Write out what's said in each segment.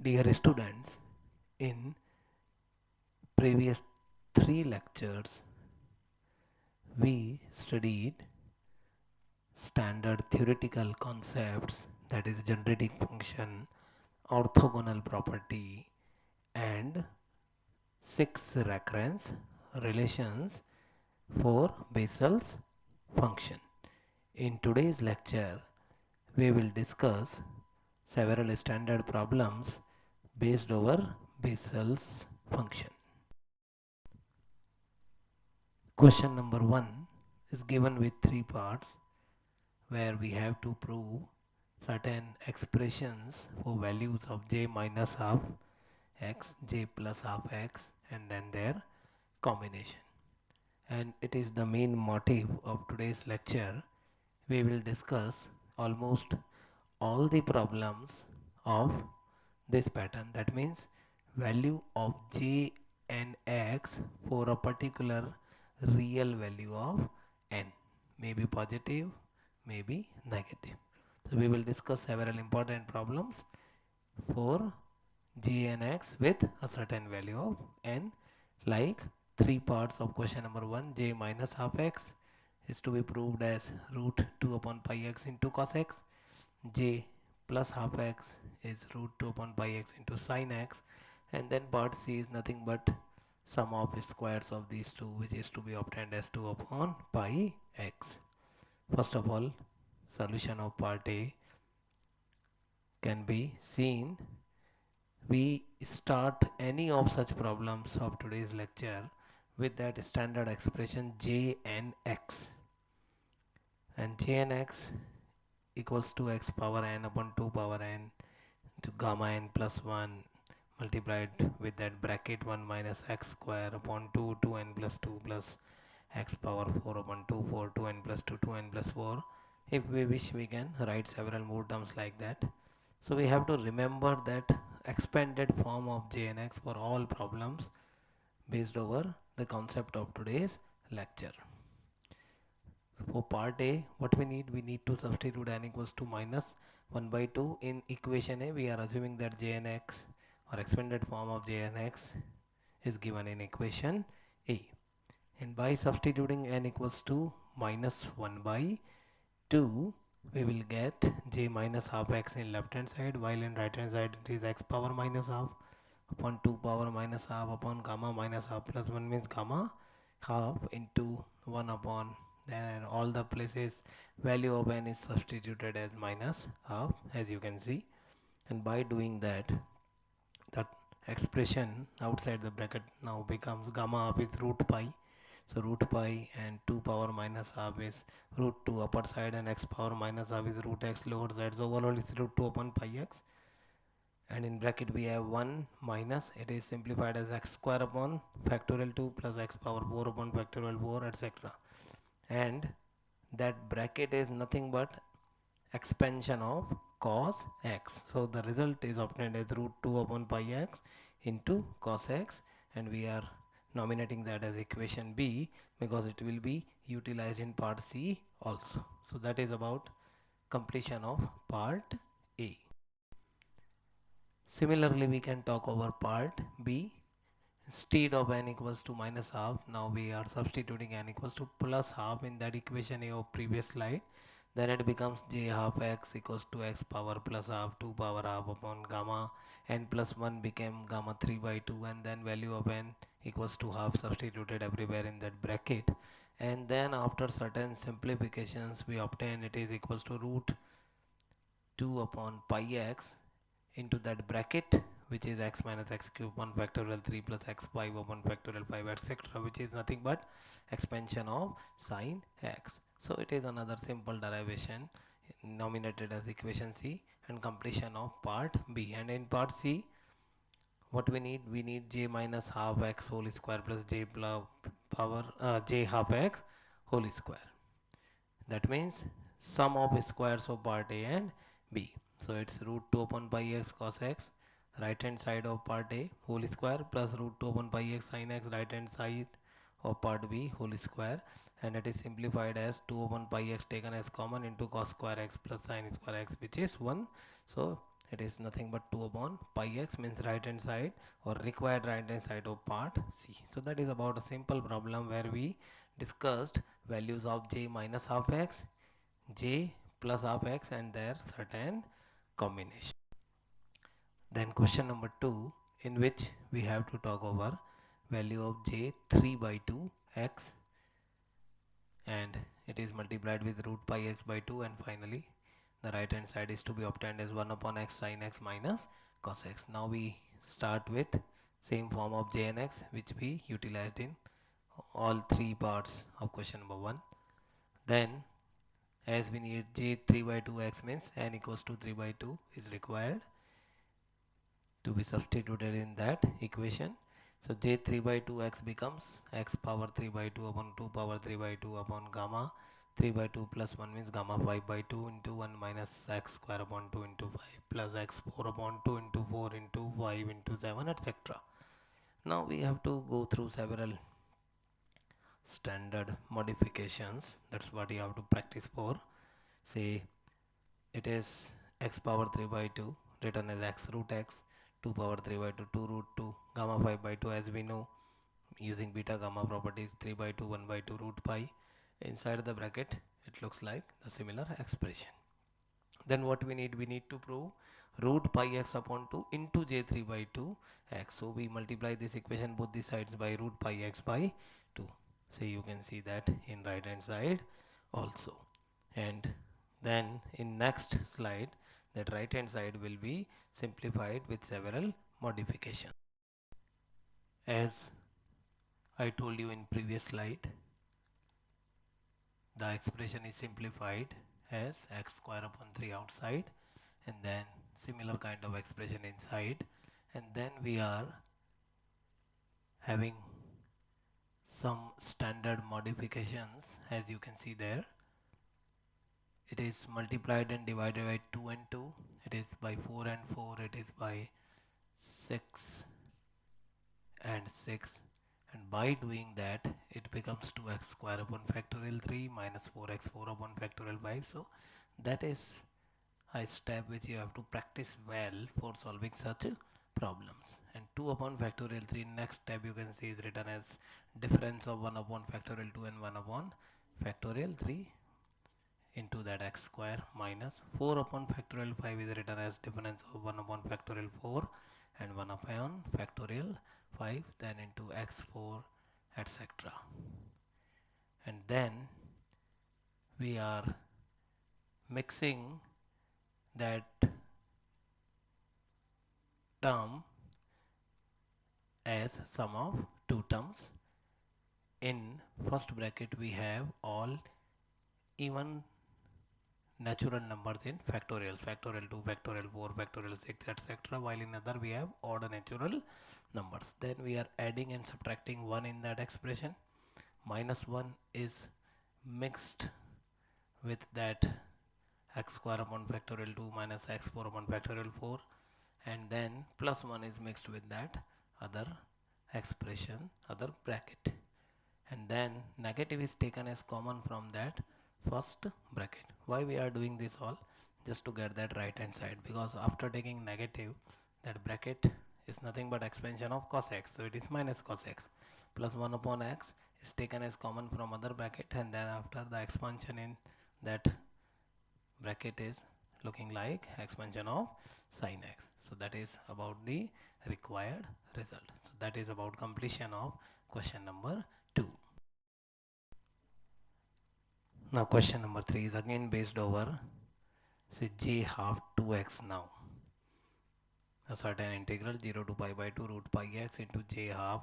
Dear students, in previous three lectures, we studied standard theoretical concepts, that is generating function, orthogonal property, and six recurrence relations for Bessel's function. In today's lecture, we will discuss several standard problems based over Bessel's function. Question number 1 is given with three parts where we have to prove certain expressions for values of j minus half x, j plus half x, and then their combination. And it is the main motive of today's lecture. We will discuss almost all the problems of this pattern. That means value of j and x for a particular real value of n, may be positive, may be negative. So we will discuss several important problems for j and x with a certain value of n, like three parts of question number 1. J minus half x is to be proved as root 2 upon pi x into cos x. J plus half x is root 2 upon pi x into sin x, and then part C is nothing but sum of squares of these two, which is to be obtained as 2 upon pi x. First of all, solution of part A can be seen. We start any of such problems of today's lecture with that standard expression j n x, and j n x equals to x power n upon 2 power n to gamma n plus 1 multiplied with that bracket 1 minus x square upon 2 2n plus 2 plus x power 4 upon 2 4 2n plus 2 2n plus 4. If we wish, we can write several more terms like that. So we have to remember that expanded form of j and x for all problems based over the concept of today's lecture. For part A, what we need to substitute n equals to minus 1 by 2 in equation A. We are assuming that j and x or expanded form of j and x is given in equation A, and by substituting n equals to minus 1 by 2, we will get j minus half x in left hand side, while in right hand side it is x power minus half upon 2 power minus half upon gamma minus half plus 1 means gamma half into 1 upon, then all the places value of n is substituted as minus half, as you can see. And by doing that, that expression outside the bracket now becomes gamma half is root pi. So root pi and 2 power minus half is root 2 upper side, and x power minus half is root x lower side. So overall is root 2 upon pi x, and in bracket we have 1 minus, it is simplified as x square upon factorial 2 plus x power 4 upon factorial 4, etc. And that bracket is nothing but expansion of cos x. So the result is obtained as root 2 upon pi x into cos x, and we are nominating that as equation B because it will be utilized in part C also. So that is about completion of part A. Similarly, we can talk over part B. Instead of n equals to minus half, now we are substituting n equals to plus half in that equation A of previous slide. Then it becomes j half x equals to x power plus half 2 power half upon gamma n plus 1 became gamma 3 by 2, and then value of n equals to half substituted everywhere in that bracket, and then after certain simplifications we obtain it is equals to root 2 upon pi x into that bracket, which is x minus x cube upon factorial 3 plus x 5 upon factorial 5, etc., which is nothing but expansion of sin x. So it is another simple derivation nominated as equation C, and completion of part B. And in part C, what we need j minus half x whole square plus j power j half x whole square. That means sum of squares of part A and B. So it's root 2 upon pi x cos x, right hand side of part A whole square, plus root 2 upon pi x sin x, right hand side of part B whole square, and it is simplified as 2 upon pi x taken as common into cos square x plus sin square x, which is 1. So it is nothing but 2 upon pi x, means right hand side or required right hand side of part C. So that is about a simple problem where we discussed values of j minus half x, j plus half x and their certain combination. Then question number 2, in which we have to talk over value of j 3 by 2 x, and it is multiplied with root pi x by 2, and finally the right hand side is to be obtained as 1 upon x sin x minus cos x. Now we start with same form of j and x which we utilized in all three parts of question number 1. Then as we need j 3 by 2 x, means n equals to 3 by 2 is required to be substituted in that equation. So j 3 by 2 x becomes x power 3 by 2 upon 2 power 3 by 2 upon gamma 3 by 2 plus 1, means gamma 5 by 2 into 1 minus x square upon 2 into 5 plus x 4 upon 2 into 4 into 5 into 7, etc. Now we have to go through several standard modifications. That's what you have to practice for. Say it is x power 3 by 2 written as x root x, 2 power 3 by 2 2 root 2, gamma 5 by 2 as we know using beta gamma properties, 3 by 2 1 by 2 root pi. Inside the bracket it looks like the similar expression. Then what we need to prove root pi x upon 2 into j 3 by 2 x. So we multiply this equation both the sides by root pi x by 2. So you can see that in right hand side also. And then in next slide that right hand side will be simplified with several modifications. As I told you in previous slide, the expression is simplified as x square upon 3 outside and then similar kind of expression inside, and then we are having some standard modifications. As you can see there, it is multiplied and divided by 2 and 2, it is by 4 and 4, it is by 6 and 6, and by doing that it becomes 2x square upon factorial 3 minus 4x 4 upon factorial 5. So that is a step which you have to practice well for solving such problems. And 2 upon factorial 3, next step you can see is written as difference of 1 upon factorial 2 and 1 upon factorial 3 into that x square, minus 4 upon factorial 5 is written as difference of 1 upon factorial 4 and 1 upon factorial 5, then into x4, etc. And then we are mixing that term as sum of two terms. In first bracket we have all even natural numbers in factorials, factorial 2, factorial 4, factorial 6, etc., while in other we have odd natural numbers. Then we are adding and subtracting 1 in that expression. Minus 1 is mixed with that x square upon factorial 2 minus x4 upon factorial 4, and then plus 1 is mixed with that other expression, other bracket, and then negative is taken as common from that first bracket. Why we are doing this all? Just to get that right hand side, because after taking negative, that bracket is nothing but expansion of cos x, so it is minus cos x, plus 1 upon x is taken as common from other bracket, and then after the expansion in that bracket is looking like expansion of sin x. So that is about the required result. So that is about completion of question number 2. Now question number 3 is again based over say j half 2x. Now a certain integral 0 to pi by 2 root pi x into j half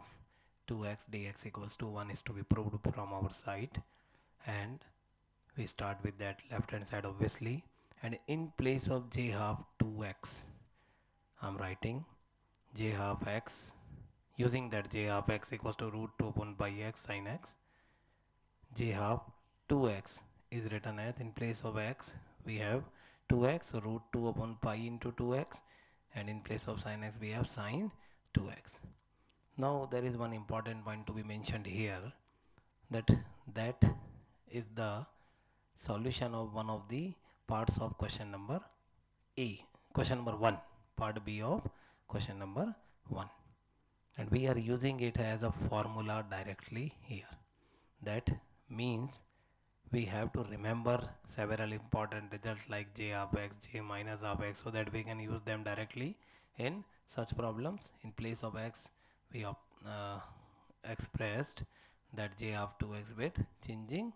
2x dx equals to 1 is to be proved from our side, and we start with that left hand side obviously, and in place of j half 2x I'm writing j half x, using that j half x equals to root 2 upon pi x sin x. J half 2x is written as, in place of x we have 2x, so root 2 upon pi into 2x, and in place of sin x we have sin 2x. Now there is one important point to be mentioned here, that is the solution of one of the parts of question number A. question number 1, part B of question number 1, and we are using it as a formula directly here. That means we have to remember several important results like j of x, j minus of x, so that we can use them directly in such problems. In place of x, we have expressed that j of 2x with changing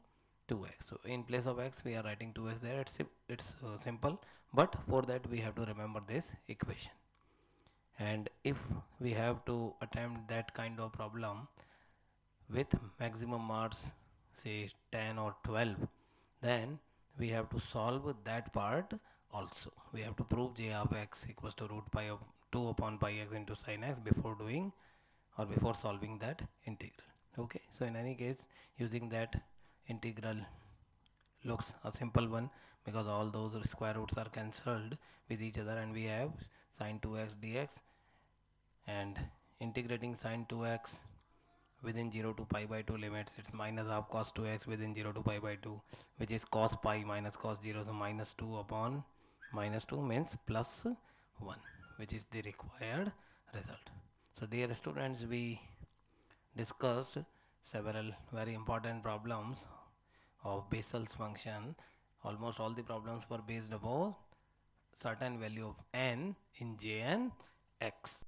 2x. So in place of x, we are writing 2x there. It's simple, but for that we have to remember this equation. And if we have to attempt that kind of problem with maximum marks, say 10 or 12, then we have to solve that part also. We have to prove j of x equals to root pi of 2 upon pi x into sin x before doing or before solving that integral. Okay, so in any case, using that integral looks a simple one, because all those square roots are cancelled with each other, and we have sin 2x dx, and integrating sin 2x within 0 to pi by 2 limits, it's minus half cos 2x within 0 to pi by 2, which is cos pi minus cos 0, so minus 2 upon minus 2 means plus 1, which is the required result. So dear students, we discussed several very important problems of Bessel's function. Almost all the problems were based upon certain value of n in J and x.